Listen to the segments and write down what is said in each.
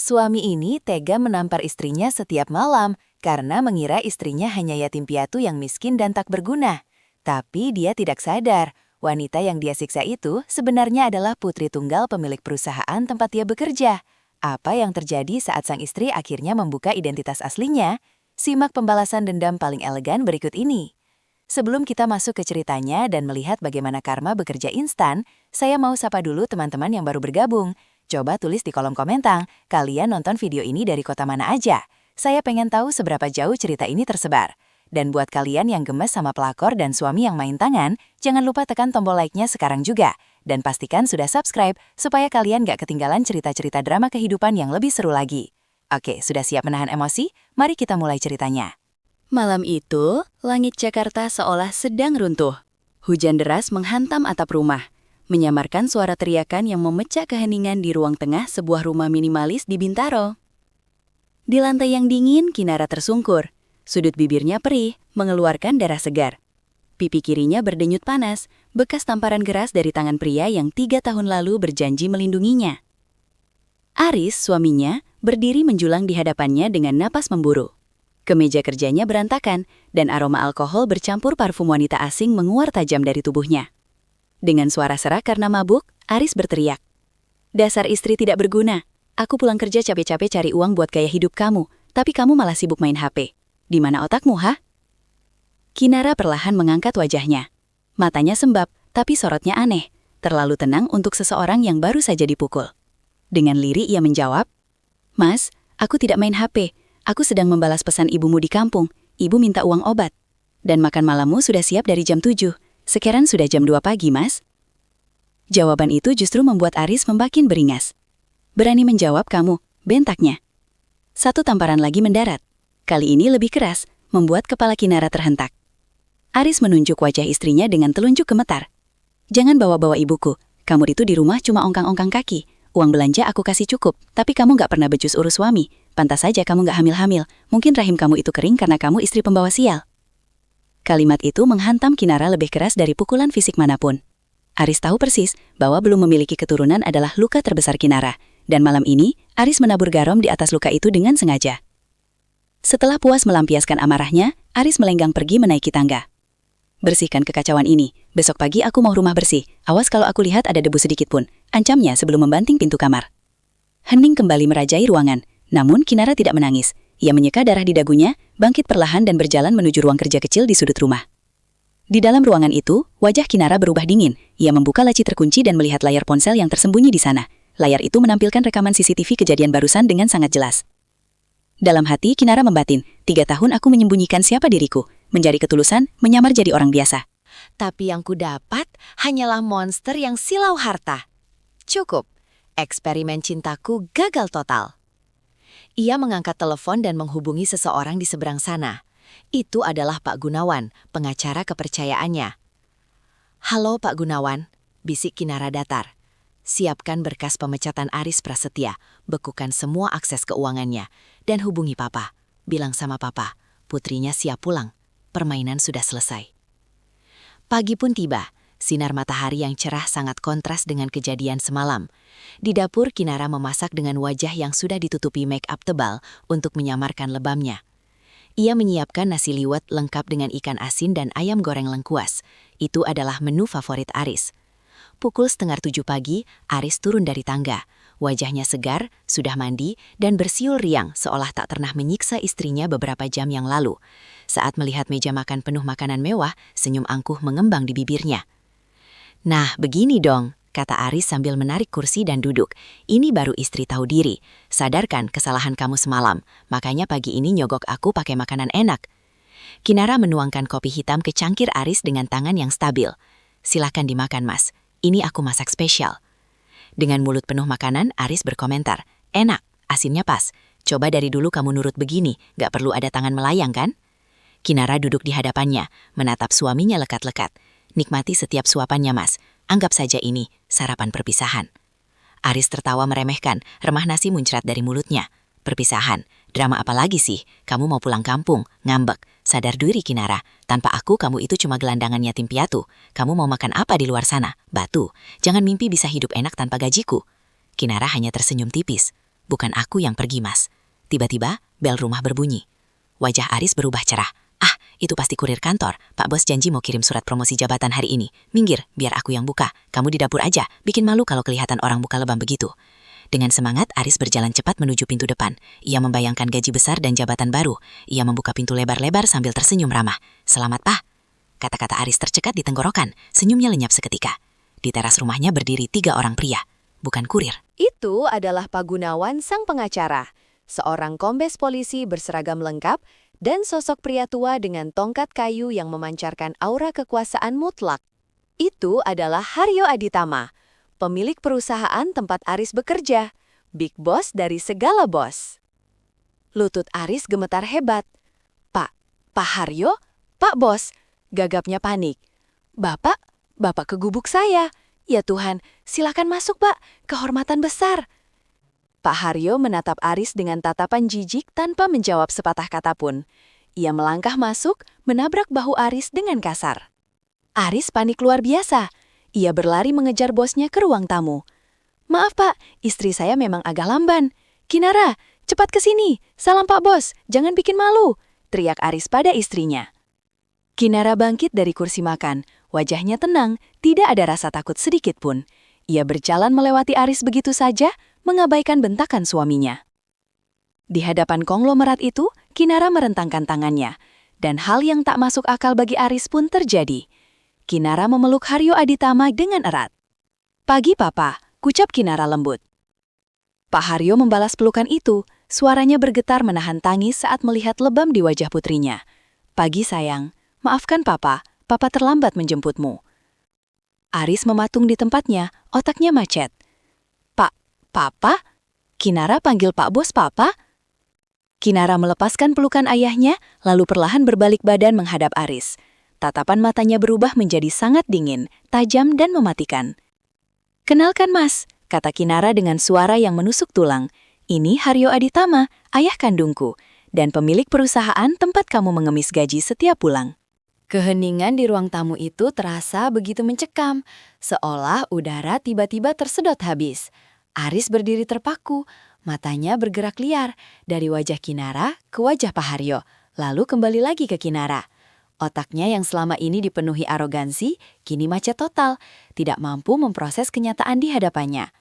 Suami ini tega menampar istrinya setiap malam karena mengira istrinya hanya yatim piatu yang miskin dan tak berguna. Tapi dia tidak sadar, wanita yang dia siksa itu sebenarnya adalah putri tunggal pemilik perusahaan tempat dia bekerja. Apa yang terjadi saat sang istri akhirnya membuka identitas aslinya? Simak pembalasan dendam paling elegan berikut ini. Sebelum kita masuk ke ceritanya dan melihat bagaimana karma bekerja instan, saya mau sapa dulu teman-teman yang baru bergabung. Coba tulis di kolom komentar, kalian nonton video ini dari kota mana aja. Saya pengen tahu seberapa jauh cerita ini tersebar. Dan buat kalian yang gemes sama pelakor dan suami yang main tangan, jangan lupa tekan tombol like-nya sekarang juga. Dan pastikan sudah subscribe, supaya kalian gak ketinggalan cerita-cerita drama kehidupan yang lebih seru lagi. Oke, sudah siap menahan emosi? Mari kita mulai ceritanya. Malam itu, langit Jakarta seolah sedang runtuh. Hujan deras menghantam atap rumah, menyamarkan suara teriakan yang memecah keheningan di ruang tengah sebuah rumah minimalis di Bintaro. Di lantai yang dingin, Kinara tersungkur. Sudut bibirnya perih, mengeluarkan darah segar. Pipi kirinya berdenyut panas, bekas tamparan keras dari tangan pria yang 3 tahun lalu berjanji melindunginya. Aris, suaminya, berdiri menjulang di hadapannya dengan napas memburu. Kemeja kerjanya berantakan, dan aroma alkohol bercampur parfum wanita asing menguar tajam dari tubuhnya. Dengan suara serak karena mabuk, Aris berteriak. "Dasar istri tidak berguna. Aku pulang kerja capek-capek cari uang buat gaya hidup kamu, tapi kamu malah sibuk main HP. Di mana otakmu, ha?" Kinara perlahan mengangkat wajahnya. Matanya sembab, tapi sorotnya aneh, terlalu tenang untuk seseorang yang baru saja dipukul. Dengan lirih ia menjawab, "Mas, aku tidak main HP. Aku sedang membalas pesan ibumu di kampung. Ibu minta uang obat. Dan makan malammu sudah siap dari jam 7. Sekarang sudah jam 2 pagi, Mas." Jawaban itu justru membuat Aris makin beringas. "Berani menjawab kamu," bentaknya. Satu tamparan lagi mendarat. Kali ini lebih keras, membuat kepala Kinara terhentak. Aris menunjuk wajah istrinya dengan telunjuk gemetar. "Jangan bawa-bawa ibuku. Kamu itu di rumah cuma ongkang-ongkang kaki. Uang belanja aku kasih cukup, tapi kamu gak pernah becus urus suami. Pantas saja kamu gak hamil-hamil. Mungkin rahim kamu itu kering karena kamu istri pembawa sial." Kalimat itu menghantam Kinara lebih keras dari pukulan fisik manapun. Aris tahu persis bahwa belum memiliki keturunan adalah luka terbesar Kinara, dan malam ini Aris menabur garam di atas luka itu dengan sengaja. Setelah puas melampiaskan amarahnya, Aris melenggang pergi menaiki tangga. "Bersihkan kekacauan ini. Besok pagi aku mau rumah bersih. Awas kalau aku lihat ada debu sedikit pun," ancamnya sebelum membanting pintu kamar. Hening kembali merajai ruangan. Namun Kinara tidak menangis. Ia menyeka darah di dagunya, bangkit perlahan dan berjalan menuju ruang kerja kecil di sudut rumah. Di dalam ruangan itu, wajah Kinara berubah dingin. Ia membuka laci terkunci dan melihat layar ponsel yang tersembunyi di sana. Layar itu menampilkan rekaman CCTV kejadian barusan dengan sangat jelas. Dalam hati Kinara membatin, 3 tahun aku menyembunyikan siapa diriku, mencari ketulusan, menyamar jadi orang biasa. Tapi yang kudapat hanyalah monster yang silau harta. Cukup, eksperimen cintaku gagal total. Ia mengangkat telepon dan menghubungi seseorang di seberang sana. Itu adalah Pak Gunawan, pengacara kepercayaannya. "Halo Pak Gunawan," bisik Kinara datar. "Siapkan berkas pemecatan Aris Prasetya, bekukan semua akses keuangannya, dan hubungi Papa. Bilang sama Papa, putrinya siap pulang. Permainan sudah selesai." Pagi pun tiba. Sinar matahari yang cerah sangat kontras dengan kejadian semalam. Di dapur, Kinara memasak dengan wajah yang sudah ditutupi make-up tebal untuk menyamarkan lebamnya. Ia menyiapkan nasi liwet lengkap dengan ikan asin dan ayam goreng lengkuas. Itu adalah menu favorit Aris. Pukul 6:30 pagi, Aris turun dari tangga. Wajahnya segar, sudah mandi, dan bersiul riang seolah tak pernah menyiksa istrinya beberapa jam yang lalu. Saat melihat meja makan penuh makanan mewah, senyum angkuh mengembang di bibirnya. "Nah, begini dong," kata Aris sambil menarik kursi dan duduk. "Ini baru istri tahu diri. Sadarkan kesalahan kamu semalam, makanya pagi ini nyogok aku pakai makanan enak." Kinara menuangkan kopi hitam ke cangkir Aris dengan tangan yang stabil. "Silakan dimakan, Mas. Ini aku masak spesial." Dengan mulut penuh makanan, Aris berkomentar, "Enak, asinnya pas. Coba dari dulu kamu nurut begini, gak perlu ada tangan melayang kan?" Kinara duduk di hadapannya, menatap suaminya lekat-lekat. "Nikmati setiap suapannya, Mas. Anggap saja ini sarapan perpisahan." Aris tertawa meremehkan, remah nasi muncrat dari mulutnya. "Perpisahan? Drama apa lagi sih? Kamu mau pulang kampung, ngambek. Sadar diri Kinara, tanpa aku kamu itu cuma gelandangan yatim piatu. Kamu mau makan apa di luar sana? Batu. Jangan mimpi bisa hidup enak tanpa gajiku." Kinara hanya tersenyum tipis. Bukan aku yang pergi, Mas. Tiba-tiba, bel rumah berbunyi. Wajah Aris berubah cerah. Ah, itu pasti kurir kantor. Pak Bos janji mau kirim surat promosi jabatan hari ini. Minggir, biar aku yang buka. Kamu di dapur aja. Bikin malu kalau kelihatan orang buka lebam begitu. Dengan semangat, Aris berjalan cepat menuju pintu depan. Ia membayangkan gaji besar dan jabatan baru. Ia membuka pintu lebar-lebar sambil tersenyum ramah. Selamat, Pak. Kata-kata Aris tercekat di tenggorokan. Senyumnya lenyap seketika. Di teras rumahnya berdiri 3 orang pria. Bukan kurir. Itu adalah Pak Gunawan sang pengacara, seorang kombes polisi berseragam lengkap dan sosok pria tua dengan tongkat kayu yang memancarkan aura kekuasaan mutlak. Itu adalah Haryo Aditama, pemilik perusahaan tempat Aris bekerja, big boss dari segala bos. Lutut Aris gemetar hebat. Pak Haryo? Pak Bos, gagapnya panik. Bapak ke gubuk saya. Ya Tuhan, silakan masuk Pak, kehormatan besar. Pak Haryo menatap Aris dengan tatapan jijik tanpa menjawab sepatah kata pun. Ia melangkah masuk, menabrak bahu Aris dengan kasar. Aris panik luar biasa. Ia berlari mengejar bosnya ke ruang tamu. Maaf Pak, istri saya memang agak lamban. Kinara, cepat ke sini. Salam Pak Bos, jangan bikin malu, teriak Aris pada istrinya. Kinara bangkit dari kursi makan. Wajahnya tenang, tidak ada rasa takut sedikit pun. Ia berjalan melewati Aris begitu saja, mengabaikan bentakan suaminya. Di hadapan konglomerat itu, Kinara merentangkan tangannya. Dan hal yang tak masuk akal bagi Aris pun terjadi. Kinara memeluk Haryo Aditama dengan erat. Pagi Papa, ucap Kinara lembut. Pak Haryo membalas pelukan itu, suaranya bergetar menahan tangis saat melihat lebam di wajah putrinya. Pagi sayang, maafkan Papa terlambat menjemputmu. Aris mematung di tempatnya, otaknya macet. Papa? Kinara panggil Pak Bos Papa? Kinara melepaskan pelukan ayahnya, lalu perlahan berbalik badan menghadap Aris. Tatapan matanya berubah menjadi sangat dingin, tajam dan mematikan. Kenalkan Mas, kata Kinara dengan suara yang menusuk tulang. Ini Haryo Aditama, ayah kandungku, dan pemilik perusahaan tempat kamu mengemis gaji setiap pulang. Keheningan di ruang tamu itu terasa begitu mencekam, seolah udara tiba-tiba tersedot habis. Aris berdiri terpaku, matanya bergerak liar dari wajah Kinara ke wajah Pak Haryo, lalu kembali lagi ke Kinara. Otaknya yang selama ini dipenuhi arogansi, kini macet total, tidak mampu memproses kenyataan di hadapannya.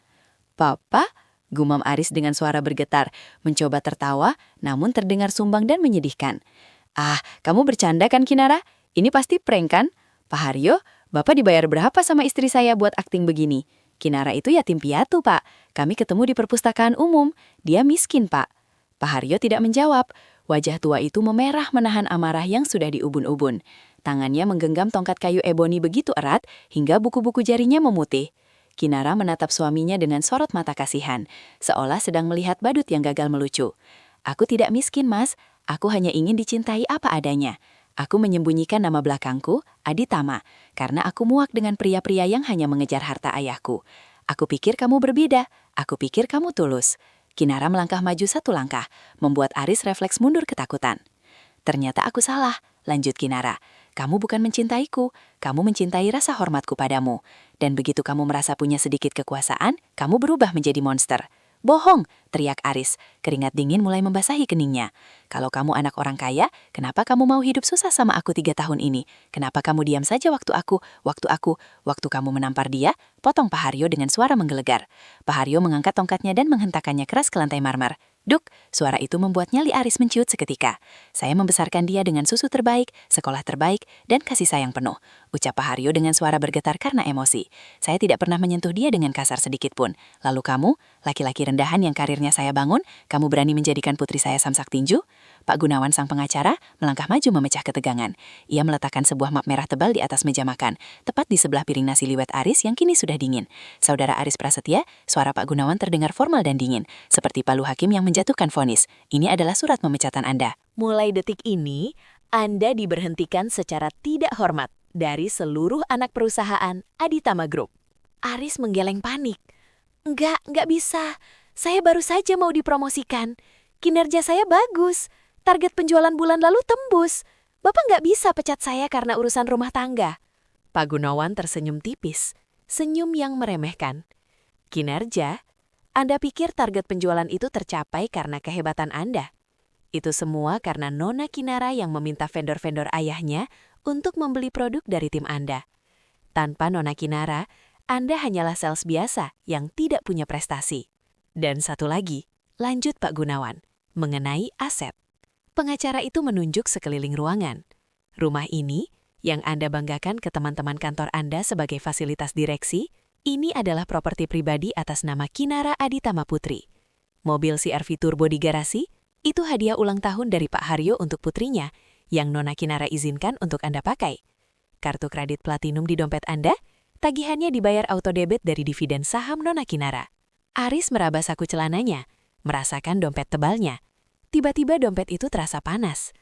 Papa? Gumam Aris dengan suara bergetar, mencoba tertawa, namun terdengar sumbang dan menyedihkan. Ah, kamu bercanda kan Kinara? Ini pasti prank kan? Pak Haryo, Bapak dibayar berapa sama istri saya buat akting begini? Kinara itu yatim piatu, Pak. Kami ketemu di perpustakaan umum. Dia miskin, Pak. Pak Haryo tidak menjawab. Wajah tua itu memerah menahan amarah yang sudah diubun-ubun. Tangannya menggenggam tongkat kayu eboni begitu erat hingga buku-buku jarinya memutih. Kinara menatap suaminya dengan sorot mata kasihan, seolah sedang melihat badut yang gagal melucu. Aku tidak miskin, Mas. Aku hanya ingin dicintai apa adanya. Aku menyembunyikan nama belakangku, Aditama, karena aku muak dengan pria-pria yang hanya mengejar harta ayahku. Aku pikir kamu berbeda, aku pikir kamu tulus. Kinara melangkah maju 1 langkah, membuat Aris refleks mundur ketakutan. Ternyata aku salah, lanjut Kinara. Kamu bukan mencintaiku, kamu mencintai rasa hormatku padamu. Dan begitu kamu merasa punya sedikit kekuasaan, kamu berubah menjadi monster. Bohong, teriak Aris. Keringat dingin mulai membasahi keningnya. Kalau kamu anak orang kaya, kenapa kamu mau hidup susah sama aku 3 tahun ini? Kenapa kamu diam saja waktu kamu menampar dia? Potong Pak Haryo dengan suara menggelegar. Pak Haryo mengangkat tongkatnya dan menghentakkannya keras ke lantai marmer. Duk, suara itu membuat nyali Aris menciut seketika. Saya membesarkan dia dengan susu terbaik, sekolah terbaik, dan kasih sayang penuh. Ucap Pak Haryo dengan suara bergetar karena emosi. Saya tidak pernah menyentuh dia dengan kasar sedikit pun. Lalu kamu, laki-laki rendahan yang karirnya saya bangun, kamu berani menjadikan putri saya samsak tinju? Pak Gunawan sang pengacara melangkah maju memecah ketegangan. Ia meletakkan sebuah map merah tebal di atas meja makan, tepat di sebelah piring nasi liwet Aris yang kini sudah dingin. Saudara Aris Prasetya, suara Pak Gunawan terdengar formal dan dingin, seperti palu hakim yang menjatuhkan vonis. Ini adalah surat pemecatan Anda. Mulai detik ini, Anda diberhentikan secara tidak hormat dari seluruh anak perusahaan Aditama Group. Aris menggeleng panik. Enggak bisa. Saya baru saja mau dipromosikan. Kinerja saya bagus. Target penjualan bulan lalu tembus. Bapak nggak bisa pecat saya karena urusan rumah tangga. Pak Gunawan tersenyum tipis, senyum yang meremehkan. Kinerja? Anda pikir target penjualan itu tercapai karena kehebatan Anda? Itu semua karena Nona Kinara yang meminta vendor-vendor ayahnya untuk membeli produk dari tim Anda. Tanpa Nona Kinara, Anda hanyalah sales biasa yang tidak punya prestasi. Dan satu lagi, lanjut Pak Gunawan, mengenai aset. Pengacara itu menunjuk sekeliling ruangan. Rumah ini, yang Anda banggakan ke teman-teman kantor Anda sebagai fasilitas direksi, ini adalah properti pribadi atas nama Kinara Aditama Putri. Mobil CR-V Turbo di garasi, itu hadiah ulang tahun dari Pak Haryo untuk putrinya, yang Nona Kinara izinkan untuk Anda pakai. Kartu kredit platinum di dompet Anda, tagihannya dibayar auto-debit dari dividen saham Nona Kinara. Aris meraba saku celananya, merasakan dompet tebalnya. Tiba-tiba dompet itu terasa panas.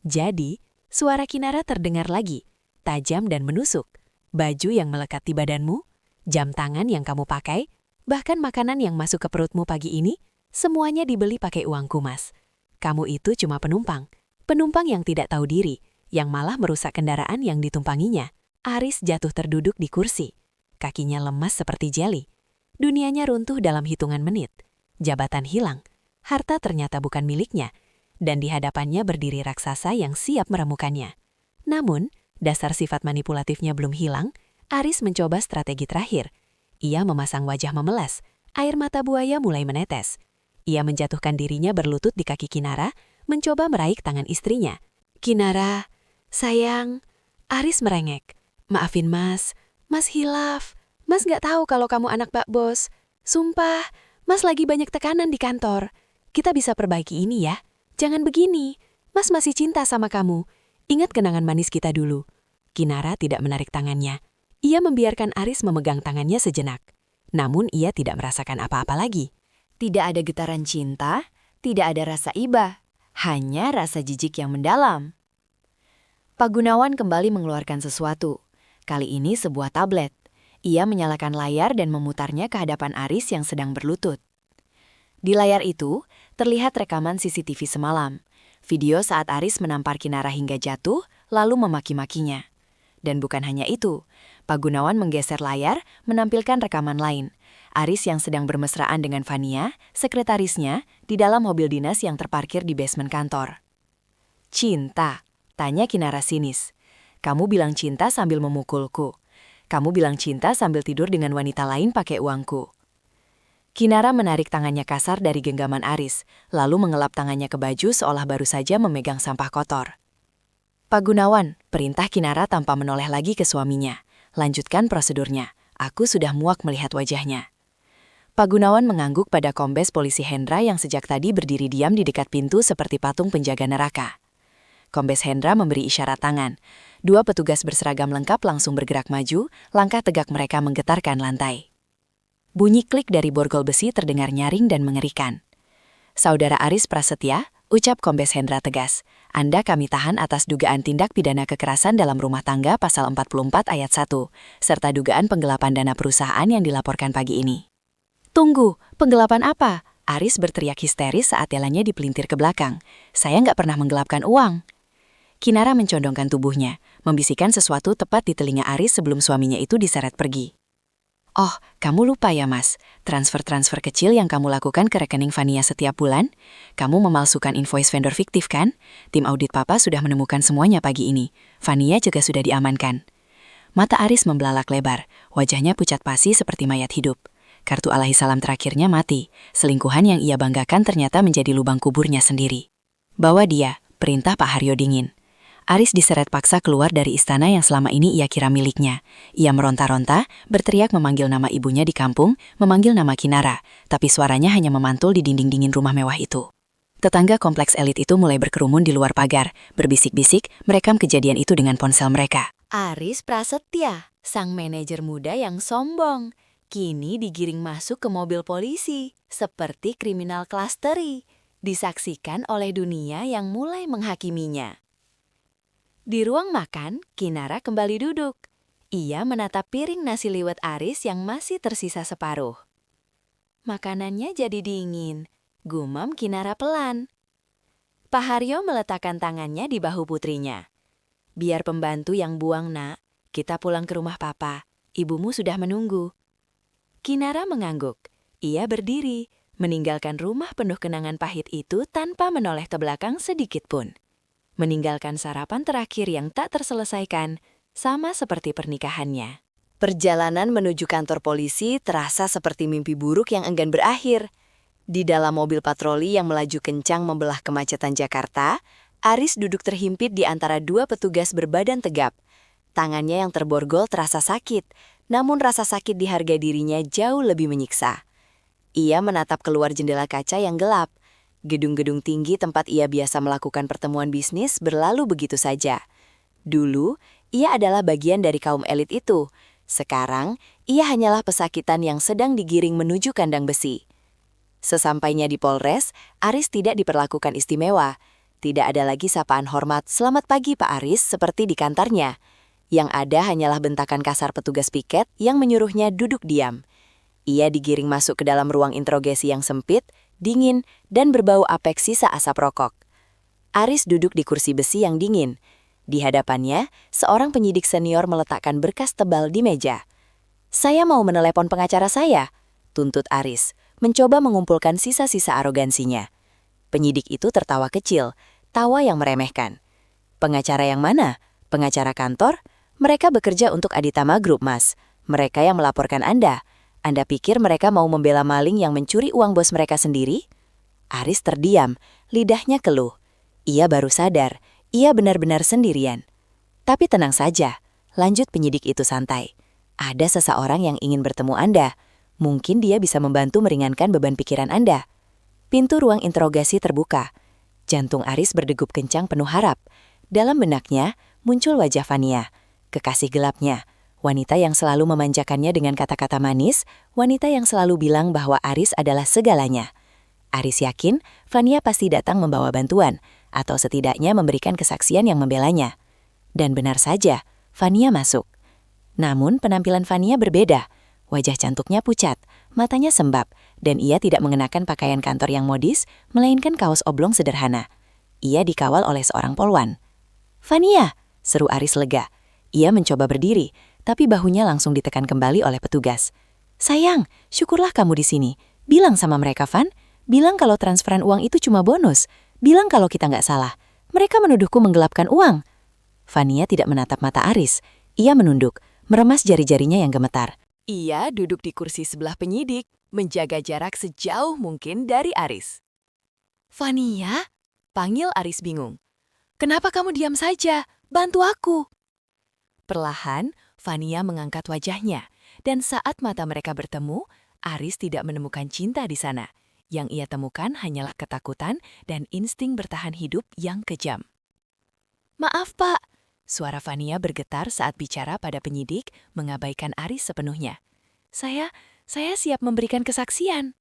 Jadi, suara Kinara terdengar lagi, tajam dan menusuk. Baju yang melekat di badanmu, jam tangan yang kamu pakai, bahkan makanan yang masuk ke perutmu pagi ini, semuanya dibeli pakai uangku, Mas. Kamu itu cuma penumpang yang tidak tahu diri, yang malah merusak kendaraan yang ditumpanginya. Aris jatuh terduduk di kursi. Kakinya lemas seperti jeli. Dunianya runtuh dalam hitungan menit. Jabatan hilang. Harta ternyata bukan miliknya. Dan di hadapannya berdiri raksasa yang siap meremukannya. Namun, dasar sifat manipulatifnya belum hilang. Aris mencoba strategi terakhir. Ia memasang wajah memelas. Air mata buaya mulai menetes. Ia menjatuhkan dirinya berlutut di kaki Kinara, mencoba meraih tangan istrinya. "Kinara, sayang." Aris merengek. "Maafin Mas, Mas hilaf. Mas nggak tahu kalau kamu anak Pak Bos. Sumpah, Mas lagi banyak tekanan di kantor. Kita bisa perbaiki ini ya. Jangan begini, Mas masih cinta sama kamu. Ingat kenangan manis kita dulu." Kinara tidak menarik tangannya. Ia membiarkan Aris memegang tangannya sejenak. Namun ia tidak merasakan apa-apa lagi. Tidak ada getaran cinta, tidak ada rasa iba, hanya rasa jijik yang mendalam. Pak Gunawan kembali mengeluarkan sesuatu. Kali ini sebuah tablet. Ia menyalakan layar dan memutarnya ke hadapan Aris yang sedang berlutut. Di layar itu, terlihat rekaman CCTV semalam. Video saat Aris menampar Kinara hingga jatuh, lalu memaki-makinya. Dan bukan hanya itu, Pak Gunawan menggeser layar, menampilkan rekaman lain. Aris yang sedang bermesraan dengan Fania, sekretarisnya, di dalam mobil dinas yang terparkir di basement kantor. "Cinta?" tanya Kinara sinis. "Kamu bilang cinta sambil memukulku. Kamu bilang cinta sambil tidur dengan wanita lain pakai uangku." Kinara menarik tangannya kasar dari genggaman Aris, lalu mengelap tangannya ke baju seolah baru saja memegang sampah kotor. "Pak Gunawan," perintah Kinara tanpa menoleh lagi ke suaminya. "Lanjutkan prosedurnya. Aku sudah muak melihat wajahnya." Pak Gunawan mengangguk pada Kombes Polisi Hendra yang sejak tadi berdiri diam di dekat pintu seperti patung penjaga neraka. Kombes Hendra memberi isyarat tangan. Dua petugas berseragam lengkap langsung bergerak maju, langkah tegak mereka menggetarkan lantai. Bunyi klik dari borgol besi terdengar nyaring dan mengerikan. "Saudara Aris Prasetya," ucap Kombes Hendra tegas, "Anda kami tahan atas dugaan tindak pidana kekerasan dalam rumah tangga pasal 44 ayat 1, serta dugaan penggelapan dana perusahaan yang dilaporkan pagi ini." "Tunggu, penggelapan apa?" Aris berteriak histeris saat jalannya dipelintir ke belakang. "Saya nggak pernah menggelapkan uang." Kinara mencondongkan tubuhnya, membisikkan sesuatu tepat di telinga Aris sebelum suaminya itu diseret pergi. "Oh, kamu lupa ya Mas, transfer-transfer kecil yang kamu lakukan ke rekening Fania setiap bulan? Kamu memalsukan invoice vendor fiktif kan? Tim audit Papa sudah menemukan semuanya pagi ini. Fania juga sudah diamankan." Mata Aris membelalak lebar, wajahnya pucat pasi seperti mayat hidup. Kartu alaihissalam terakhirnya mati, selingkuhan yang ia banggakan ternyata menjadi lubang kuburnya sendiri. "Bawa dia," perintah Pak Haryo dingin. Aris diseret paksa keluar dari istana yang selama ini ia kira miliknya. Ia meronta-ronta, berteriak memanggil nama ibunya di kampung, memanggil nama Kinara, tapi suaranya hanya memantul di dinding dingin rumah mewah itu. Tetangga kompleks elit itu mulai berkerumun di luar pagar, berbisik-bisik, merekam kejadian itu dengan ponsel mereka. Aris Prasetya, sang manajer muda yang sombong, kini digiring masuk ke mobil polisi, seperti kriminal klasteri, disaksikan oleh dunia yang mulai menghakiminya. Di ruang makan, Kinara kembali duduk. Ia menatap piring nasi liwet Aris yang masih tersisa separuh. "Makanannya jadi dingin," gumam Kinara pelan. Pak Haryo meletakkan tangannya di bahu putrinya. "Biar pembantu yang buang, Nak. Kita pulang ke rumah Papa. Ibumu sudah menunggu." Kinara mengangguk. Ia berdiri, meninggalkan rumah penuh kenangan pahit itu tanpa menoleh ke belakang sedikit pun. Meninggalkan sarapan terakhir yang tak terselesaikan, sama seperti pernikahannya. Perjalanan menuju kantor polisi terasa seperti mimpi buruk yang enggan berakhir. Di dalam mobil patroli yang melaju kencang membelah kemacetan Jakarta, Aris duduk terhimpit di antara dua petugas berbadan tegap. Tangannya yang terborgol terasa sakit, namun rasa sakit di harga dirinya jauh lebih menyiksa. Ia menatap keluar jendela kaca yang gelap. Gedung-gedung tinggi tempat ia biasa melakukan pertemuan bisnis berlalu begitu saja. Dulu, ia adalah bagian dari kaum elit itu. Sekarang, ia hanyalah pesakitan yang sedang digiring menuju kandang besi. Sesampainya di Polres, Aris tidak diperlakukan istimewa. Tidak ada lagi sapaan hormat, "Selamat pagi Pak Aris," seperti di kantornya. Yang ada hanyalah bentakan kasar petugas piket yang menyuruhnya duduk diam. Ia digiring masuk ke dalam ruang interogasi yang sempit, dingin, dan berbau apek sisa asap rokok. Aris duduk di kursi besi yang dingin. Di hadapannya, seorang penyidik senior meletakkan berkas tebal di meja. "Saya mau menelepon pengacara saya," tuntut Aris, mencoba mengumpulkan sisa-sisa arogansinya. Penyidik itu tertawa kecil, tawa yang meremehkan. "Pengacara yang mana? Pengacara kantor? Mereka bekerja untuk Aditama Group, Mas. Mereka yang melaporkan Anda. Anda pikir mereka mau membela maling yang mencuri uang bos mereka sendiri?" Aris terdiam, lidahnya keluh. Ia baru sadar, ia benar-benar sendirian. "Tapi tenang saja," lanjut penyidik itu santai. "Ada seseorang yang ingin bertemu Anda. Mungkin dia bisa membantu meringankan beban pikiran Anda." Pintu ruang interogasi terbuka. Jantung Aris berdegup kencang penuh harap. Dalam benaknya muncul wajah Fania, kekasih gelapnya. Wanita yang selalu memanjakannya dengan kata-kata manis, wanita yang selalu bilang bahwa Aris adalah segalanya. Aris yakin Fania pasti datang membawa bantuan, atau setidaknya memberikan kesaksian yang membelanya. Dan benar saja, Fania masuk. Namun penampilan Fania berbeda. Wajah cantiknya pucat, matanya sembab, dan ia tidak mengenakan pakaian kantor yang modis, melainkan kaos oblong sederhana. Ia dikawal oleh seorang polwan. "Fania!" seru Aris lega. Ia mencoba berdiri, tapi bahunya langsung ditekan kembali oleh petugas. "Sayang, syukurlah kamu di sini. Bilang sama mereka, Van. Bilang kalau transferan uang itu cuma bonus. Bilang kalau kita nggak salah. Mereka menuduhku menggelapkan uang." Fania tidak menatap mata Aris. Ia menunduk, meremas jari-jarinya yang gemetar. Ia duduk di kursi sebelah penyidik, menjaga jarak sejauh mungkin dari Aris. "Fania?" panggil Aris bingung. "Kenapa kamu diam saja? Bantu aku." Perlahan, Fania mengangkat wajahnya, dan saat mata mereka bertemu, Aris tidak menemukan cinta di sana. Yang ia temukan hanyalah ketakutan dan insting bertahan hidup yang kejam. "Maaf, Pak." Suara Fania bergetar saat bicara pada penyidik, mengabaikan Aris sepenuhnya. Saya siap memberikan kesaksian."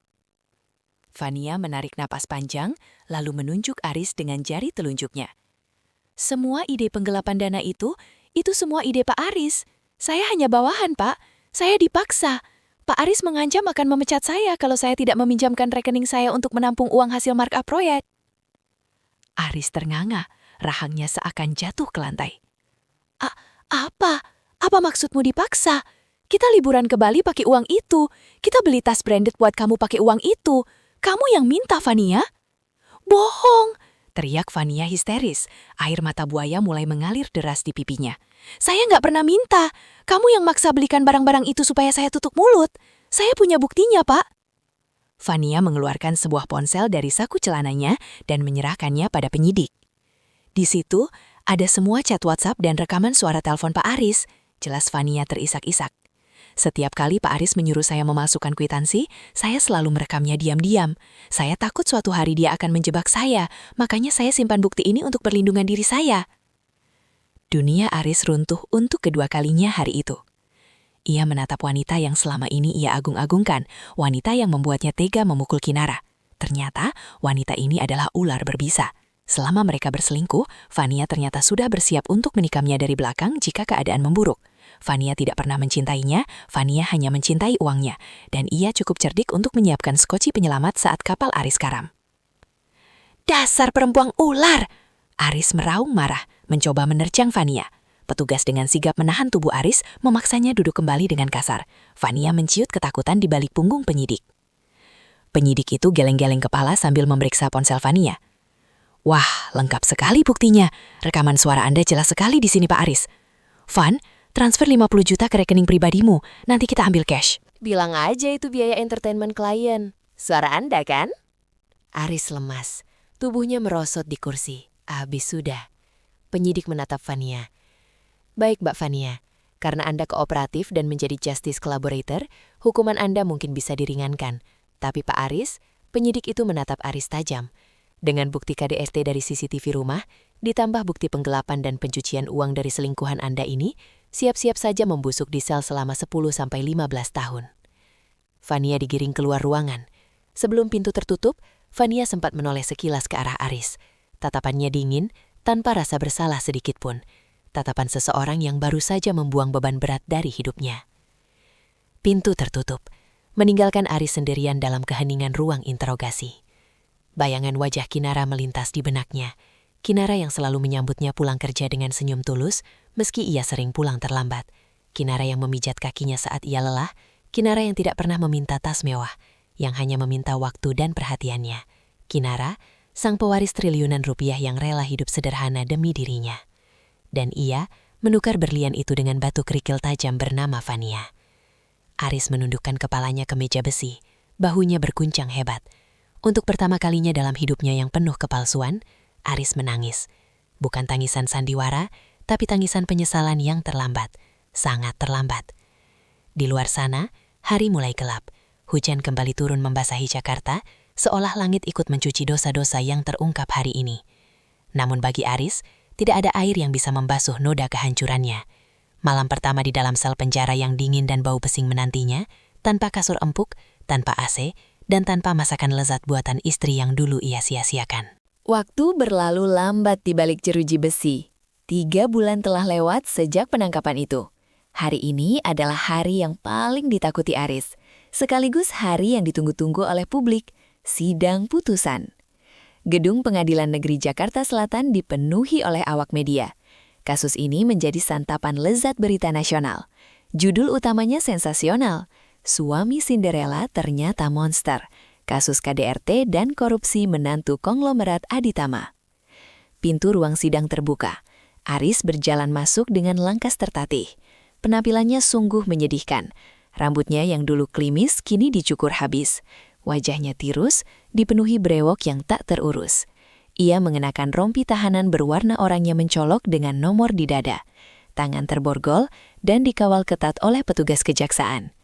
Fania menarik napas panjang, lalu menunjuk Aris dengan jari telunjuknya. "Semua ide penggelapan dana itu semua ide Pak Aris. Saya hanya bawahan, Pak. Saya dipaksa. Pak Aris mengancam akan memecat saya kalau saya tidak meminjamkan rekening saya untuk menampung uang hasil markup proyek." Aris ternganga, rahangnya seakan jatuh ke lantai. Apa maksudmu dipaksa? Kita liburan ke Bali pakai uang itu. Kita beli tas branded buat kamu pakai uang itu. Kamu yang minta, Fania." "Bohong!" teriak Fania histeris. Air mata buaya mulai mengalir deras di pipinya. "Saya nggak pernah minta. Kamu yang maksa belikan barang-barang itu supaya saya tutup mulut. Saya punya buktinya, Pak." Fania mengeluarkan sebuah ponsel dari saku celananya dan menyerahkannya pada penyidik. Di situ, ada semua chat WhatsApp dan rekaman suara telepon Pak Aris. Jelas Fania terisak-isak. "Setiap kali Pak Aris menyuruh saya memasukkan kwitansi, saya selalu merekamnya diam-diam. Saya takut suatu hari dia akan menjebak saya, makanya saya simpan bukti ini untuk perlindungan diri saya." Dunia Aris runtuh untuk kedua kalinya hari itu. Ia menatap wanita yang selama ini ia agung-agungkan, wanita yang membuatnya tega memukul Kinara. Ternyata, wanita ini adalah ular berbisa. Selama mereka berselingkuh, Fania ternyata sudah bersiap untuk menikamnya dari belakang jika keadaan memburuk. Fania tidak pernah mencintainya, Fania hanya mencintai uangnya, dan ia cukup cerdik untuk menyiapkan skoci penyelamat saat kapal Aris karam. "Dasar perempuan ular!" Aris meraung marah, mencoba menerjang Fania. Petugas dengan sigap menahan tubuh Aris, memaksanya duduk kembali dengan kasar. Fania menciut ketakutan di balik punggung penyidik. Penyidik itu geleng-geleng kepala sambil memeriksa ponsel Fania. Wah, lengkap sekali buktinya. Rekaman suara Anda jelas sekali di sini, Pak Aris. Van, transfer 50 juta ke rekening pribadimu. Nanti kita ambil cash. Bilang aja itu biaya entertainment klien. Suara Anda kan? Aris lemas. Tubuhnya merosot di kursi. Habis sudah. Penyidik menatap Fania. Baik, Mbak Fania. Karena Anda kooperatif dan menjadi justice collaborator, hukuman Anda mungkin bisa diringankan. Tapi Pak Aris, penyidik itu menatap Aris tajam. Dengan bukti KDRT dari CCTV rumah, ditambah bukti penggelapan dan pencucian uang dari selingkuhan Anda ini, siap-siap saja membusuk di sel selama 10-15 tahun. Fania digiring keluar ruangan. Sebelum pintu tertutup, Fania sempat menoleh sekilas ke arah Aris. Tatapannya dingin, tanpa rasa bersalah sedikit pun. Tatapan seseorang yang baru saja membuang beban berat dari hidupnya. Pintu tertutup, meninggalkan Aris sendirian dalam keheningan ruang interogasi. Bayangan wajah Kinara melintas di benaknya. Kinara yang selalu menyambutnya pulang kerja dengan senyum tulus, meski ia sering pulang terlambat. Kinara yang memijat kakinya saat ia lelah. Kinara yang tidak pernah meminta tas mewah, yang hanya meminta waktu dan perhatiannya. Kinara, sang pewaris triliunan rupiah yang rela hidup sederhana demi dirinya. Dan ia menukar berlian itu dengan batu kerikil tajam bernama Fania. Aris menundukkan kepalanya ke meja besi, bahunya berguncang hebat. Untuk pertama kalinya dalam hidupnya yang penuh kepalsuan, Aris menangis. Bukan tangisan sandiwara, tapi tangisan penyesalan yang terlambat, sangat terlambat. Di luar sana, hari mulai gelap. Hujan kembali turun membasahi Jakarta, seolah langit ikut mencuci dosa-dosa yang terungkap hari ini. Namun bagi Aris, tidak ada air yang bisa membasuh noda kehancurannya. Malam pertama di dalam sel penjara yang dingin dan bau pesing menantinya, tanpa kasur empuk, tanpa AC, dan tanpa masakan lezat buatan istri yang dulu ia sia-siakan. Waktu berlalu lambat di balik jeruji besi. 3 bulan telah lewat sejak penangkapan itu. Hari ini adalah hari yang paling ditakuti Aris, sekaligus hari yang ditunggu-tunggu oleh publik, sidang putusan. Gedung Pengadilan Negeri Jakarta Selatan dipenuhi oleh awak media. Kasus ini menjadi santapan lezat berita nasional. Judul utamanya sensasional. Suami Cinderella ternyata monster. Kasus KDRT dan korupsi menantu konglomerat Aditama. Pintu ruang sidang terbuka. Aris berjalan masuk dengan langkah tertatih. Penampilannya sungguh menyedihkan. Rambutnya yang dulu klimis kini dicukur habis. Wajahnya tirus, dipenuhi brewok yang tak terurus. Ia mengenakan rompi tahanan berwarna oranye mencolok dengan nomor di dada. Tangan terborgol dan dikawal ketat oleh petugas kejaksaan.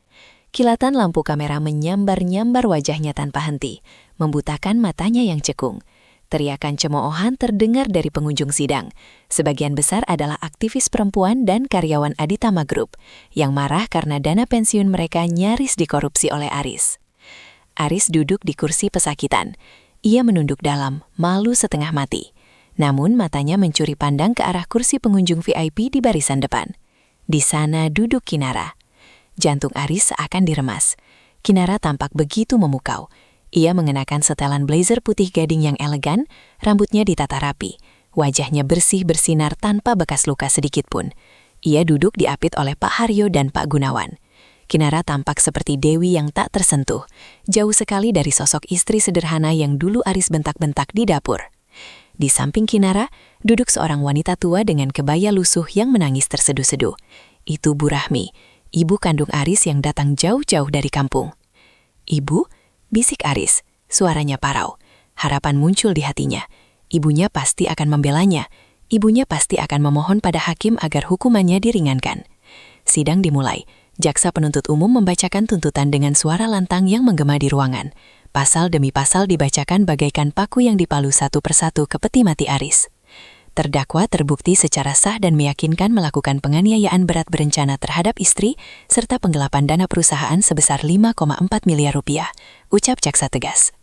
Kilatan lampu kamera menyambar-nyambar wajahnya tanpa henti, membutakan matanya yang cekung. Teriakan cemoohan terdengar dari pengunjung sidang. Sebagian besar adalah aktivis perempuan dan karyawan Aditama Group, yang marah karena dana pensiun mereka nyaris dikorupsi oleh Aris. Aris duduk di kursi pesakitan. Ia menunduk dalam, malu setengah mati. Namun matanya mencuri pandang ke arah kursi pengunjung VIP di barisan depan. Di sana duduk Kinara. Jantung Aris seakan diremas. Kinara tampak begitu memukau. Ia mengenakan setelan blazer putih gading yang elegan, rambutnya ditata rapi. Wajahnya bersih bersinar tanpa bekas luka sedikit pun. Ia duduk diapit oleh Pak Haryo dan Pak Gunawan. Kinara tampak seperti dewi yang tak tersentuh, jauh sekali dari sosok istri sederhana yang dulu Aris bentak-bentak di dapur. Di samping Kinara, duduk seorang wanita tua dengan kebaya lusuh yang menangis terseduh-seduh. Itu Bu Rahmi, ibu kandung Aris yang datang jauh-jauh dari kampung. "Ibu," bisik Aris, suaranya parau. Harapan muncul di hatinya. Ibunya pasti akan membelanya. Ibunya pasti akan memohon pada hakim agar hukumannya diringankan. Sidang dimulai. Jaksa penuntut umum membacakan tuntutan dengan suara lantang yang menggema di ruangan. Pasal demi pasal dibacakan bagaikan paku yang dipalu satu persatu ke peti mati Aris. Terdakwa terbukti secara sah dan meyakinkan melakukan penganiayaan berat berencana terhadap istri serta penggelapan dana perusahaan sebesar 5,4 miliar rupiah, ucap jaksa tegas.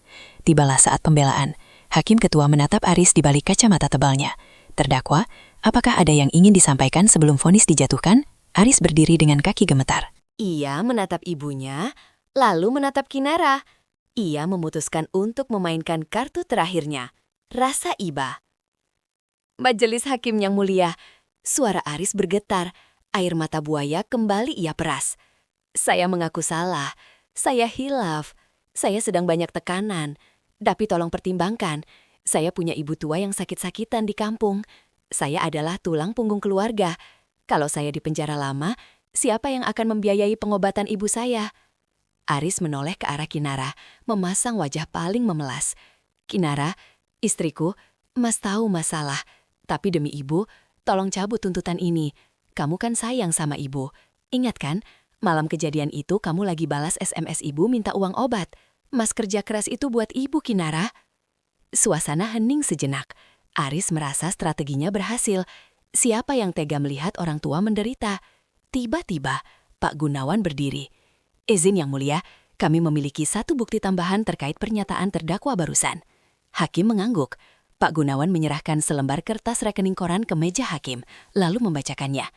Tibalah saat pembelaan. Hakim ketua menatap Aris di balik kacamata tebalnya. Terdakwa, apakah ada yang ingin disampaikan sebelum vonis dijatuhkan? Aris berdiri dengan kaki gemetar. Ia menatap ibunya, lalu menatap Kinara. Ia memutuskan untuk memainkan kartu terakhirnya, rasa iba. Majelis hakim yang mulia, suara Aris bergetar, air mata buaya kembali ia peras. Saya mengaku salah, saya hilaf. Saya sedang banyak tekanan. Tapi tolong pertimbangkan, saya punya ibu tua yang sakit-sakitan di kampung. Saya adalah tulang punggung keluarga. Kalau saya di penjara lama, siapa yang akan membiayai pengobatan ibu saya? Aris menoleh ke arah Kinara, memasang wajah paling memelas. Kinara, istriku, Mas tahu masalah. Tapi demi ibu, tolong cabut tuntutan ini. Kamu kan sayang sama ibu. Ingat kan, malam kejadian itu kamu lagi balas SMS ibu minta uang obat. Mas kerja keras itu buat ibu, Kinara. Suasana hening sejenak. Aris merasa strateginya berhasil. Siapa yang tega melihat orang tua menderita? Tiba-tiba, Pak Gunawan berdiri. Izin Yang Mulia, kami memiliki satu bukti tambahan terkait pernyataan terdakwa barusan. Hakim mengangguk. Pak Gunawan menyerahkan selembar kertas rekening koran ke meja hakim, lalu membacakannya.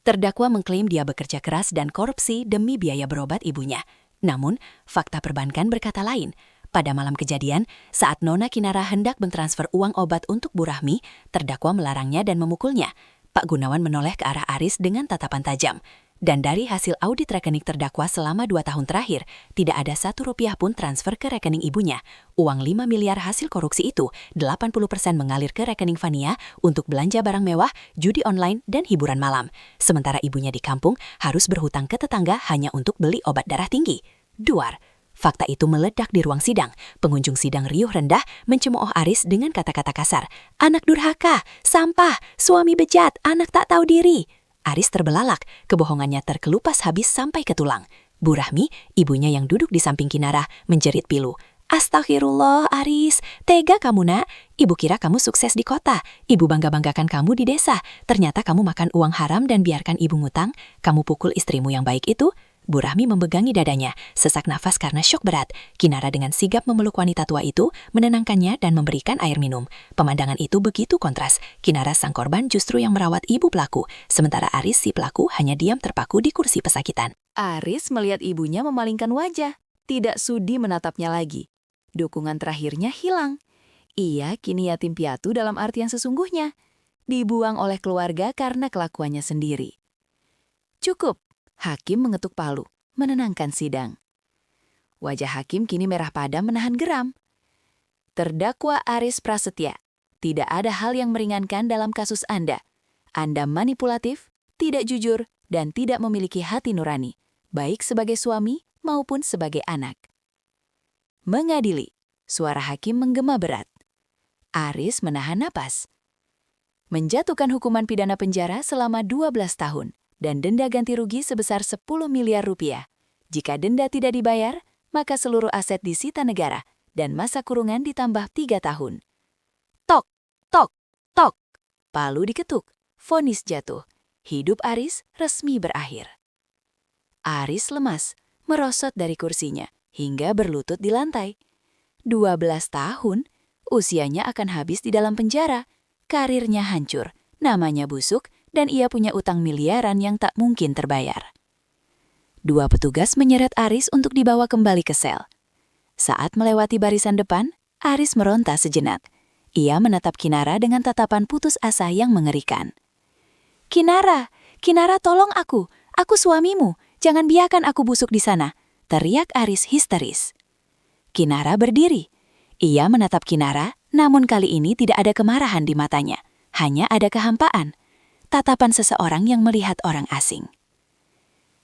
Terdakwa mengklaim dia bekerja keras dan korupsi demi biaya berobat ibunya. Namun, fakta perbankan berkata lain. Pada malam kejadian, saat Nona Kinara hendak mentransfer uang obat untuk Bu Rahmi, terdakwa melarangnya dan memukulnya. Pak Gunawan menoleh ke arah Aris dengan tatapan tajam. Dan dari hasil audit rekening terdakwa selama 2 tahun terakhir, tidak ada 1 rupiah pun transfer ke rekening ibunya. Uang 5 miliar hasil korupsi itu, 80% mengalir ke rekening Fania untuk belanja barang mewah, judi online, dan hiburan malam. Sementara ibunya di kampung harus berhutang ke tetangga hanya untuk beli obat darah tinggi. Duar. Fakta itu meledak di ruang sidang. Pengunjung sidang riuh rendah mencemooh Aris dengan kata-kata kasar. Anak durhaka, sampah, suami bejat, anak tak tahu diri. Aris terbelalak, kebohongannya terkelupas habis sampai ke tulang. Bu Rahmi, ibunya yang duduk di samping Kinara, menjerit pilu. Astagfirullah, Aris, tega kamu nak. Ibu kira kamu sukses di kota. Ibu bangga-banggakan kamu di desa. Ternyata kamu makan uang haram dan biarkan ibu ngutang. Kamu pukul istrimu yang baik itu. Bu Rahmi membegangi dadanya, sesak nafas karena syok berat. Kinara dengan sigap memeluk wanita tua itu, menenangkannya dan memberikan air minum. Pemandangan itu begitu kontras. Kinara sang korban justru yang merawat ibu pelaku, sementara Aris si pelaku hanya diam terpaku di kursi pesakitan. Aris melihat ibunya memalingkan wajah, tidak sudi menatapnya lagi. Dukungan terakhirnya hilang. Ia kini yatim piatu dalam arti yang sesungguhnya. Dibuang oleh keluarga karena kelakuannya sendiri. Cukup. Hakim mengetuk palu, menenangkan sidang. Wajah hakim kini merah padam menahan geram. Terdakwa Aris Prasetya, tidak ada hal yang meringankan dalam kasus Anda. Anda manipulatif, tidak jujur, dan tidak memiliki hati nurani, baik sebagai suami maupun sebagai anak. Mengadili, suara hakim menggema berat. Aris menahan napas. Menjatuhkan hukuman pidana penjara selama 12 tahun. Dan denda ganti rugi sebesar 10 miliar rupiah. Jika denda tidak dibayar, maka seluruh aset disita negara dan masa kurungan ditambah 3 tahun. Tok, tok, tok. Palu diketuk, vonis jatuh. Hidup Aris resmi berakhir. Aris lemas, merosot dari kursinya hingga berlutut di lantai. 12 tahun, usianya akan habis di dalam penjara. Karirnya hancur, namanya busuk, dan ia punya utang miliaran yang tak mungkin terbayar. 2 petugas menyeret Aris untuk dibawa kembali ke sel. Saat melewati barisan depan, Aris meronta sejenak. Ia menatap Kinara dengan tatapan putus asa yang mengerikan. Kinara, Kinara tolong aku suamimu, jangan biarkan aku busuk di sana, teriak Aris histeris. Kinara berdiri. Ia menatap Kinara, namun kali ini tidak ada kemarahan di matanya, hanya ada kehampaan. Tatapan seseorang yang melihat orang asing.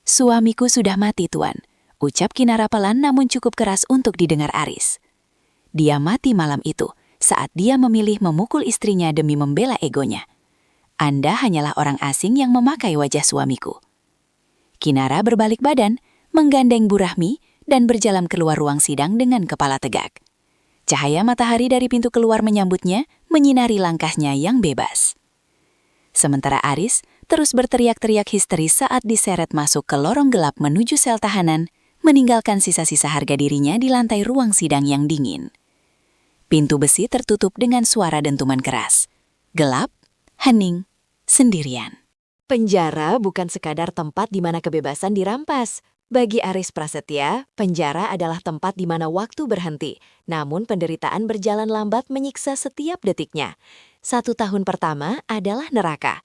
Suamiku sudah mati, Tuan, ucap Kinara pelan namun cukup keras untuk didengar Aris. Dia mati malam itu, saat dia memilih memukul istrinya demi membela egonya. Anda hanyalah orang asing yang memakai wajah suamiku. Kinara berbalik badan, menggandeng Bu Rahmi, dan berjalan keluar ruang sidang dengan kepala tegak. Cahaya matahari dari pintu keluar menyambutnya, menyinari langkahnya yang bebas. Sementara Aris terus berteriak-teriak histeris saat diseret masuk ke lorong gelap menuju sel tahanan, meninggalkan sisa-sisa harga dirinya di lantai ruang sidang yang dingin. Pintu besi tertutup dengan suara dentuman keras. Gelap, hening, sendirian. Penjara bukan sekadar tempat di mana kebebasan dirampas. Bagi Aris Prasetya, penjara adalah tempat di mana waktu berhenti, namun penderitaan berjalan lambat menyiksa setiap detiknya. 1 tahun pertama adalah neraka.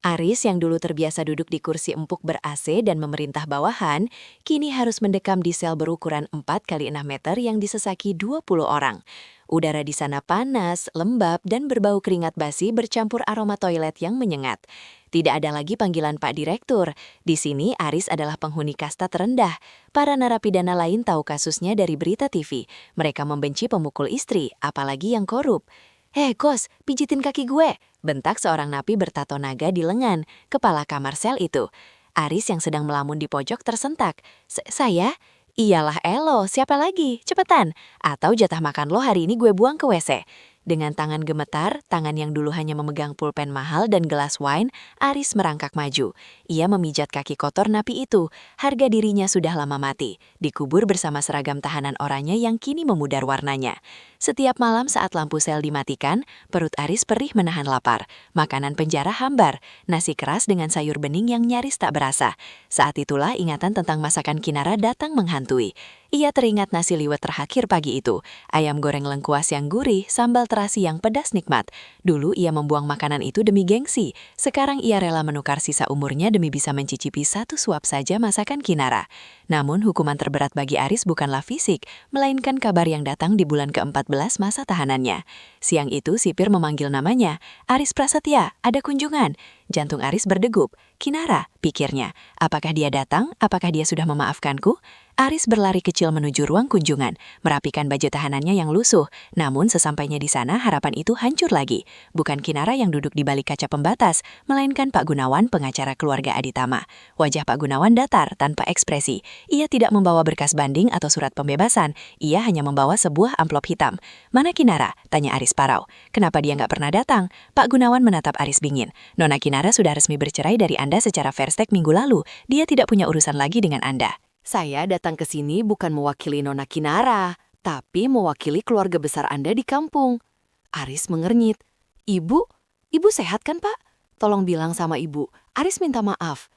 Aris yang dulu terbiasa duduk di kursi empuk ber-AC dan memerintah bawahan, kini harus mendekam di sel berukuran 4 kali 6 meter yang disesaki 20 orang. Udara di sana panas, lembab, dan berbau keringat basi bercampur aroma toilet yang menyengat. Tidak ada lagi panggilan Pak Direktur. Di sini Aris adalah penghuni kasta terendah. Para narapidana lain tahu kasusnya dari berita TV. Mereka membenci pemukul istri, apalagi yang korup. "Hei, Kos, pijitin kaki gue!" bentak seorang napi bertato naga di lengan, kepala kamar sel itu. Aris yang sedang melamun di pojok tersentak. "Saya? Iyalah Elo, siapa lagi? Cepetan! Atau jatah makan lo hari ini gue buang ke WC." Dengan tangan gemetar, tangan yang dulu hanya memegang pulpen mahal dan gelas wine, Aris merangkak maju. Ia memijat kaki kotor napi itu. Harga dirinya sudah lama mati, dikubur bersama seragam tahanan oranye yang kini memudar warnanya. Setiap malam saat lampu sel dimatikan, perut Aris perih menahan lapar. Makanan penjara hambar, nasi keras dengan sayur bening yang nyaris tak berasa. Saat itulah ingatan tentang masakan Kinara datang menghantui. Ia teringat nasi liwet terakhir pagi itu, ayam goreng lengkuas yang gurih, sambal terasi yang pedas nikmat. Dulu ia membuang makanan itu demi gengsi, sekarang ia rela menukar sisa umurnya demi bisa mencicipi satu suap saja masakan Kinara. Namun hukuman terberat bagi Aris bukanlah fisik, melainkan kabar yang datang di bulan ke-14 masa tahanannya. Siang itu sipir memanggil namanya, "Aris Prasetya, ada kunjungan." Jantung Aris berdegup. "Kinara," pikirnya. Apakah dia datang? Apakah dia sudah memaafkanku? Aris berlari kecil menuju ruang kunjungan, merapikan baju tahanannya yang lusuh. Namun sesampainya di sana harapan itu hancur lagi. Bukan Kinara yang duduk di balik kaca pembatas, melainkan Pak Gunawan, pengacara keluarga Aditama. Wajah Pak Gunawan datar, tanpa ekspresi. Ia tidak membawa berkas banding atau surat pembebasan. Ia hanya membawa sebuah amplop hitam. "Mana Kinara?" tanya Aris parau. "Kenapa dia nggak pernah datang?" Pak Gunawan menatap Aris dingin. "Nona Kinara sudah resmi bercerai dari Anda secara verstek minggu lalu. Dia tidak punya urusan lagi dengan Anda." Saya datang ke sini bukan mewakili Nona Kinara, tapi mewakili keluarga besar Anda di kampung. Aris mengernyit. "Ibu? Ibu sehat kan, Pak? Tolong bilang sama Ibu, Aris minta maaf."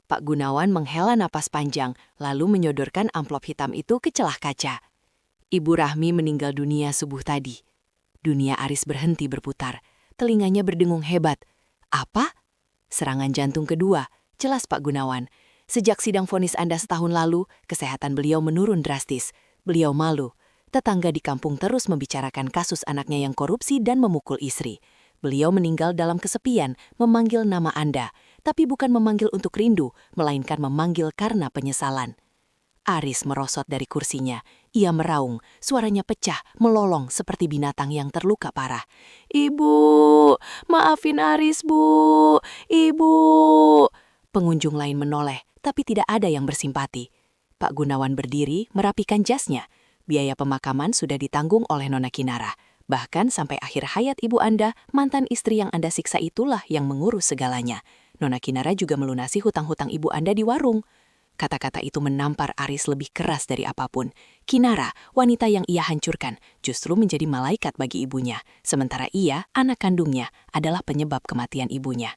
Pak Gunawan menghela napas panjang, lalu menyodorkan amplop hitam itu ke celah kaca. "Ibu Rahmi meninggal dunia subuh tadi." Dunia Aris berhenti berputar. Telinganya berdengung hebat. "Apa?" "Serangan jantung kedua," jelas Pak Gunawan. "Sejak sidang vonis Anda setahun lalu, kesehatan beliau menurun drastis. Beliau malu. Tetangga di kampung terus membicarakan kasus anaknya yang korupsi dan memukul istri. Beliau meninggal dalam kesepian, memanggil nama Anda, tapi bukan memanggil untuk rindu, melainkan memanggil karena penyesalan." Aris merosot dari kursinya. Ia meraung, suaranya pecah, melolong seperti binatang yang terluka parah. "Ibu, maafin Aris, Bu. Ibu." Pengunjung lain menoleh, tapi tidak ada yang bersimpati. Pak Gunawan berdiri, merapikan jasnya. Biaya pemakaman sudah ditanggung oleh Nona Kinara. Bahkan sampai akhir hayat ibu Anda, mantan istri yang Anda siksa itulah yang mengurus segalanya. Nona Kinara juga melunasi hutang-hutang ibu Anda di warung. Kata-kata itu menampar Aris lebih keras dari apapun. Kinara, wanita yang ia hancurkan, justru menjadi malaikat bagi ibunya. Sementara ia, anak kandungnya, adalah penyebab kematian ibunya.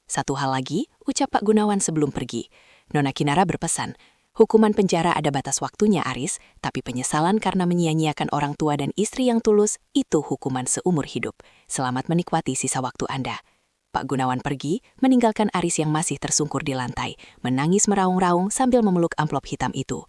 "Satu hal lagi," ucap Pak Gunawan sebelum pergi. Nona Kinara berpesan, "Hukuman penjara ada batas waktunya, Aris, tapi penyesalan karena menyia-nyiakan orang tua dan istri yang tulus, itu hukuman seumur hidup. Selamat menikmati sisa waktu Anda." Pak Gunawan pergi, meninggalkan Aris yang masih tersungkur di lantai, menangis meraung-raung sambil memeluk amplop hitam itu.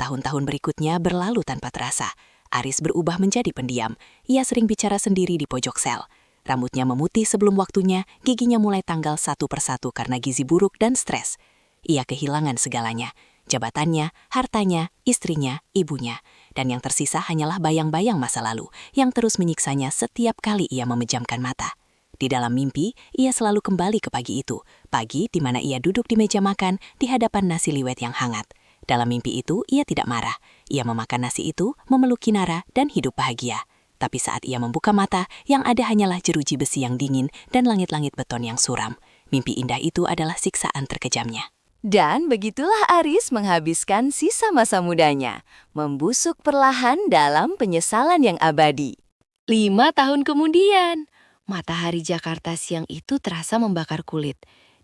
Tahun-tahun berikutnya berlalu tanpa terasa. Aris berubah menjadi pendiam. Ia sering bicara sendiri di pojok sel. Rambutnya memutih sebelum waktunya, giginya mulai tanggal satu persatu karena gizi buruk dan stres. Ia kehilangan segalanya. Jabatannya, hartanya, istrinya, ibunya. Dan yang tersisa hanyalah bayang-bayang masa lalu yang terus menyiksanya setiap kali ia memejamkan mata. Di dalam mimpi, ia selalu kembali ke pagi itu. Pagi di mana ia duduk di meja makan di hadapan nasi liwet yang hangat. Dalam mimpi itu, ia tidak marah. Ia memakan nasi itu, memeluk Kinara, dan hidup bahagia. Tapi saat ia membuka mata, yang ada hanyalah jeruji besi yang dingin dan langit-langit beton yang suram. Mimpi indah itu adalah siksaan terkejamnya. Dan begitulah Aris menghabiskan sisa masa mudanya, membusuk perlahan dalam penyesalan yang abadi. 5 tahun kemudian, matahari Jakarta siang itu terasa membakar kulit.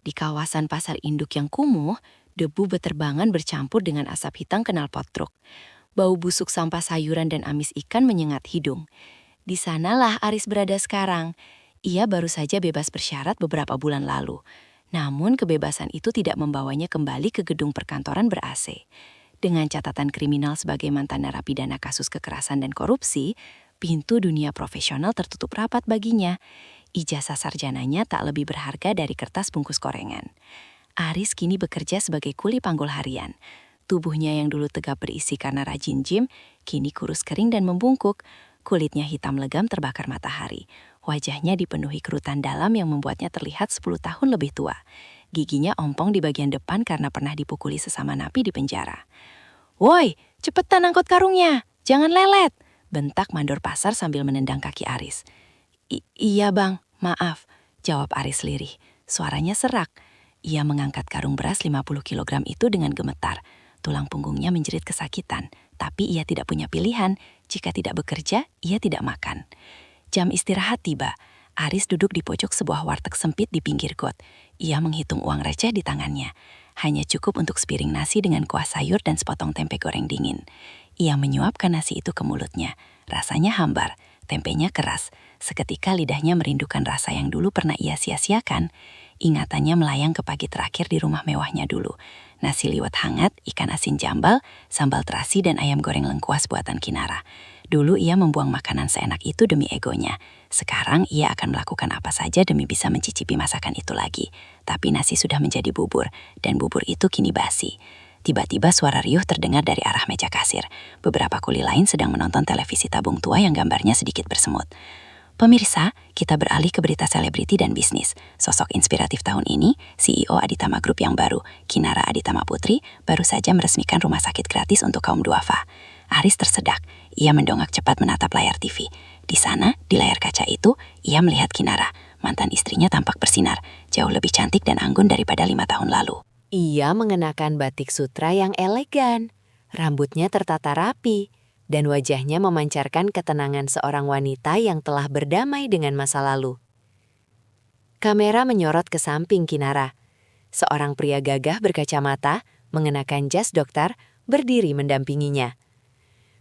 Di kawasan pasar induk yang kumuh, debu beterbangan bercampur dengan asap hitam knalpot truk. Bau busuk sampah sayuran dan amis ikan menyengat hidung. Di sanalah Aris berada sekarang. Ia baru saja bebas bersyarat beberapa bulan lalu. Namun kebebasan itu tidak membawanya kembali ke gedung perkantoran ber-AC. Dengan catatan kriminal sebagai mantan narapidana kasus kekerasan dan korupsi, pintu dunia profesional tertutup rapat baginya. Ijazah sarjananya tak lebih berharga dari kertas bungkus korengan. Aris kini bekerja sebagai kuli panggul harian. Tubuhnya yang dulu tegap berisi karena rajin gym, kini kurus kering dan membungkuk. Kulitnya hitam legam terbakar matahari. Wajahnya dipenuhi kerutan dalam yang membuatnya terlihat 10 tahun lebih tua. Giginya ompong di bagian depan karena pernah dipukuli sesama napi di penjara. "Woi, cepetan angkut karungnya, jangan lelet!" bentak mandor pasar sambil menendang kaki Aris. "Iya bang, maaf," jawab Aris lirih. Suaranya serak. Ia mengangkat karung beras 50 kg itu dengan gemetar. Tulang punggungnya menjerit kesakitan, tapi ia tidak punya pilihan. Jika tidak bekerja, ia tidak makan. Jam istirahat tiba. Aris duduk di pojok sebuah warteg sempit di pinggir got. Ia menghitung uang receh di tangannya. Hanya cukup untuk sepiring nasi dengan kuah sayur dan sepotong tempe goreng dingin. Ia menyuapkan nasi itu ke mulutnya. Rasanya hambar, tempenya keras. Seketika lidahnya merindukan rasa yang dulu pernah ia sia-siakan. Ingatannya melayang ke pagi terakhir di rumah mewahnya dulu. Nasi liwet hangat, ikan asin jambal, sambal terasi dan ayam goreng lengkuas buatan Kinara. Dulu ia membuang makanan seenak itu demi egonya. Sekarang ia akan melakukan apa saja demi bisa mencicipi masakan itu lagi. Tapi nasi sudah menjadi bubur, dan bubur itu kini basi. Tiba-tiba suara riuh terdengar dari arah meja kasir. Beberapa kuli lain sedang menonton televisi tabung tua yang gambarnya sedikit bersemut. Pemirsa, kita beralih ke berita selebriti dan bisnis. Sosok inspiratif tahun ini, CEO Aditama Group yang baru, Kinara Aditama Putri, baru saja meresmikan rumah sakit gratis untuk kaum duafa. Aris tersedak. Ia mendongak cepat menatap layar TV. Di sana, di layar kaca itu, ia melihat Kinara. Mantan istrinya tampak bersinar, jauh lebih cantik dan anggun daripada 5 tahun lalu. Ia mengenakan batik sutra yang elegan, rambutnya tertata rapi, dan wajahnya memancarkan ketenangan seorang wanita yang telah berdamai dengan masa lalu. Kamera menyorot ke samping Kinara. Seorang pria gagah berkacamata, mengenakan jas dokter, berdiri mendampinginya.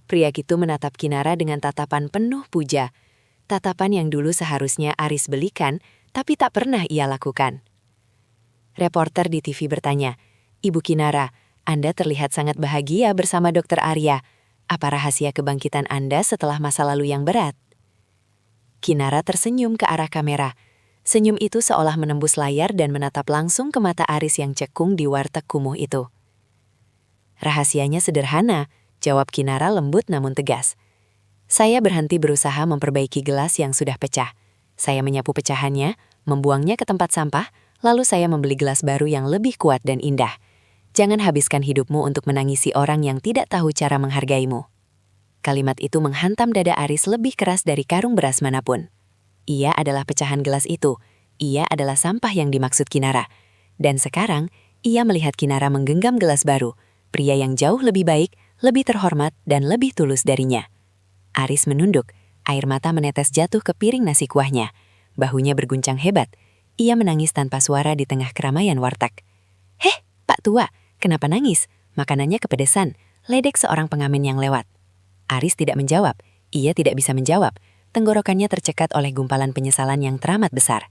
Pria itu menatap Kinara dengan tatapan penuh puja. Tatapan yang dulu seharusnya Aris belikan, tapi tak pernah ia lakukan. Reporter di TV bertanya, "Ibu Kinara, Anda terlihat sangat bahagia bersama Dr. Arya. Apa rahasia kebangkitan Anda setelah masa lalu yang berat?" Kinara tersenyum ke arah kamera. Senyum itu seolah menembus layar dan menatap langsung ke mata Aris yang cekung di warteg kumuh itu. "Rahasianya sederhana," jawab Kinara lembut namun tegas. "Saya berhenti berusaha memperbaiki gelas yang sudah pecah. Saya menyapu pecahannya, membuangnya ke tempat sampah, lalu saya membeli gelas baru yang lebih kuat dan indah. Jangan habiskan hidupmu untuk menangisi orang yang tidak tahu cara menghargaimu." Kalimat itu menghantam dada Aris lebih keras dari karung beras manapun. Ia adalah pecahan gelas itu. Ia adalah sampah yang dimaksud Kinara. Dan sekarang, ia melihat Kinara menggenggam gelas baru, pria yang jauh lebih baik, lebih terhormat, dan lebih tulus darinya. Aris menunduk, air mata menetes jatuh ke piring nasi kuahnya. Bahunya berguncang hebat. Ia menangis tanpa suara di tengah keramaian warteg. "Heh, Pak Tua, kenapa nangis? Makanannya kepedesan," ledek seorang pengamen yang lewat. Aris tidak menjawab. Ia tidak bisa menjawab. Tenggorokannya tercekat oleh gumpalan penyesalan yang teramat besar.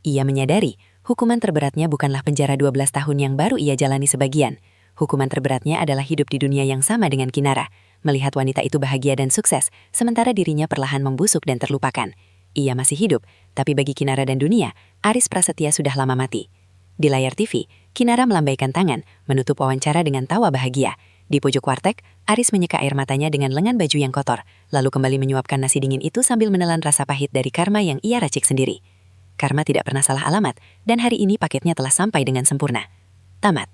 Ia menyadari, hukuman terberatnya bukanlah penjara 12 tahun yang baru ia jalani sebagian. Hukuman terberatnya adalah hidup di dunia yang sama dengan Kinara. Melihat wanita itu bahagia dan sukses, sementara dirinya perlahan membusuk dan terlupakan. Ia masih hidup, tapi bagi Kinara dan dunia, Aris Prasetya sudah lama mati. Di layar TV, Kinara melambaikan tangan, menutup wawancara dengan tawa bahagia. Di pojok warteg, Aris menyeka air matanya dengan lengan baju yang kotor, lalu kembali menyuapkan nasi dingin itu sambil menelan rasa pahit dari karma yang ia racik sendiri. Karma tidak pernah salah alamat, dan hari ini paketnya telah sampai dengan sempurna. Tamat.